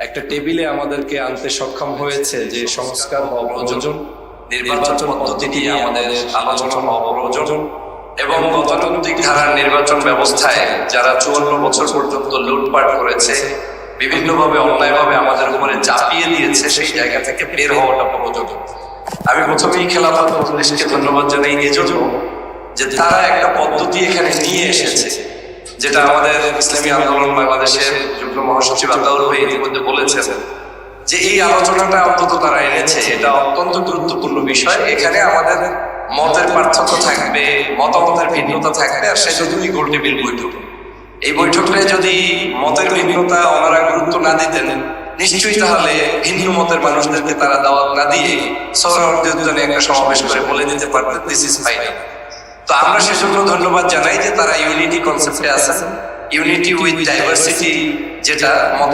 একটা টেবিলে আমাদেরকে আনতে সক্ষম হয়েছে যে সংস্কার হওয়া প্রয়োজন, নির্বাচন পদ্ধতি আমাদের আলোচনা হওয়া প্রয়োজন এবং গতানুগতিক ধারার নির্বাচন ব্যবস্থায় যারা 54 বছর পর্যন্ত লুটপাট করেছে, বিভিন্নভাবে অন্যায়ভাবে আমাদের উপরে চাপিয়ে দিয়েছে, সেই জায়গা থেকে বের হওয়াটা প্রয়োজন। আমি প্রথমেই খেলাফত মজলিসকে ধন্যবাদ জানাই এজন্য যে তারা একটা পদ্ধতি এখানে নিয়ে এসেছে, যেটা আমাদের ইসলামী আন্দোলন বাংলাদেশের যুগ্ম মহাসচিব আতাউর ভাই ইতিমধ্যে বলেছেন যে এই আলোচনাটা অন্তত তারা এনেছে, এটা অত্যন্ত গুরুত্বপূর্ণ বিষয়। এখানে আমাদের মতের পার্থক্য থাকবে, মতামতের ভিন্নতা থাকবে, আর সেজন্যই গোল টেবিল বৈঠক। এই বৈঠকে যদি মতের ভিন্নতা ওনারা গুরুত্ব না দিতেন, নিশ্চয়ই তাহলে ভিন্ন মতের মানুষদেরকে তারা দাওয়াত না দিয়ে সোহরাওয়ার্দী উদ্যানে একটা সমাবেশ করে বলে দিতে পারতেন দিস ইজ ফাইনাল। তো আমরা সেজন্য ধন্যবাদ জানাই যে তারা ইউনিটি কনসেপ্টে আছেন, ইউনিটি উইথ ডাইভার্সিটি, যেটা মত